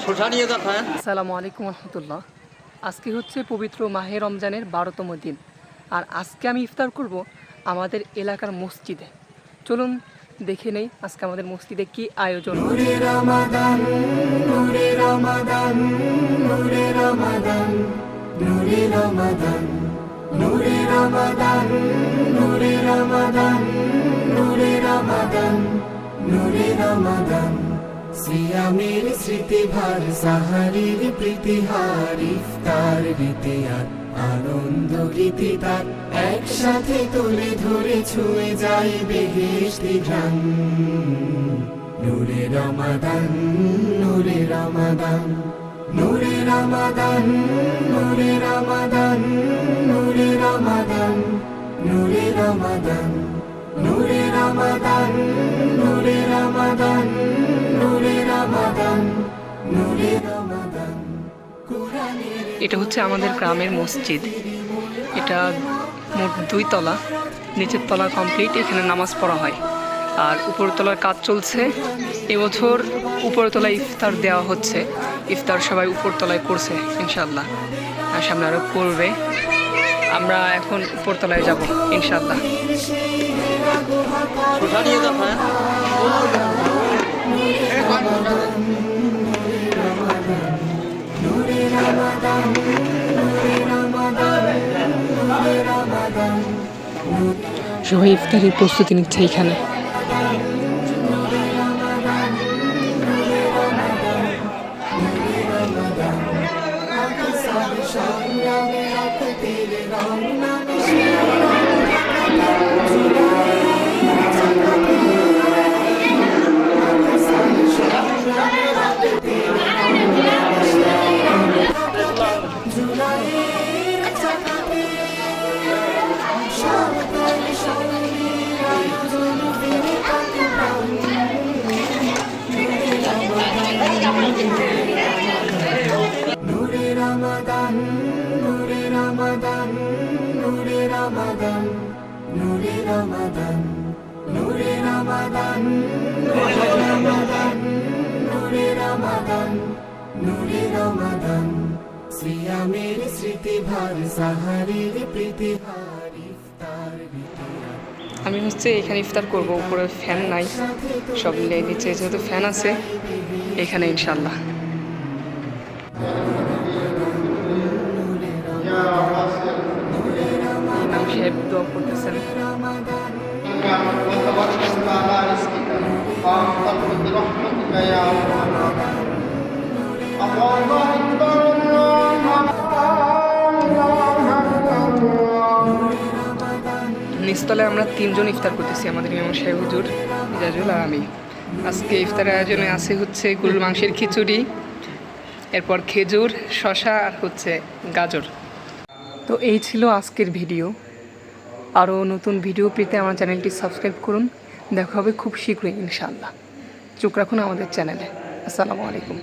আসসালামু আলাইকুম রহমতুল্লাহ। আজকে হচ্ছে পবিত্র মাহে রমজানের 12তম দিন, আর আজকে আমি ইফতার করব আমাদের এলাকার মসজিদে। চলুন দেখে নেই আজকে আমাদের মসজিদে কি আয়োজন। নূরে রমাদান, নূরে রমাদান, নূরে রমাদান, নূরে রমাদান, নূরে রমাদান, নূরে রমাদান, নূরে রমাদান, নূরে রমাদান। সিয়ামের স্মৃতিভার, সাহারির প্রীতিহার, ইফতার রীতিয়ার, আনন্দ গীতি তার একসাথে তুলে ধরে ছুঁয়ে যায় বেহেশতি ঘ্রাণ। নূরে রমাদান, নূরে রমাদান, নূরে রমাদান, নূরে রমাদান, নূরে রমাদান, নূরে রমাদান, নূরে রমাদান, নূরে রমাদান, নূরে রমাদান, নূরে রমাদান। এটা হচ্ছে আমাদের গ্রামের মসজিদ। এটা মোট 2 তলা, নিচের তলা কমপ্লিট, এখানে নামাজ পড়া হয়। আর উপরতলার কাজ চলছে। এবছর উপরতলায় ইফতার দেওয়া হচ্ছে। ইফতার সবাই উপরতলায় করছে ইনশাল্লাহ, আর সামনে আরও করবে। আমরা এখন উপরতলায় যাব ইনশাল্লাহ। সবাই ইফতারের প্রস্তুতি নিচ্ছে এখানে। নূরে রমাদান, নূরে রমাদান, নূরে রমাদান, নূরে রমাদান, নূরে রমাদান, নূরে রমাদান, নূরে রমাদান, নূরে রমাদান। সিয়ামের স্মৃতিভার, সাহারির প্রীতিহার, ইফতার রীতিয়ার। আমি হচ্ছে এখানে ইফতার করব। উপরে ফ্যান নাই, সব নিচে যেহেতু ফ্যান আছে এখানে ইনশাল্লাহ। ইমাম সাহেব দোয়া করতেছেন। নিচতলে আমরা 3 জন ইফতার করতেছি, আমাদের ইমাম সাহেব হুজুর, ইজাজুল আর আমি। আজকে ইফতারের আয়োজনে আছে হচ্ছে গরুর মাংসের খিচুড়ি, এরপর খেজুর, শশা আর হচ্ছে গাজর। তো এই ছিল আজকের ভিডিও। আরও নতুন ভিডিও পেতে আমার চ্যানেলটি সাবস্ক্রাইব করুন। দেখা হবে খুব শীঘ্রই ইনশাআল্লাহ। চোখ রাখুন আমাদের চ্যানেলে। আসসালামু আলাইকুম।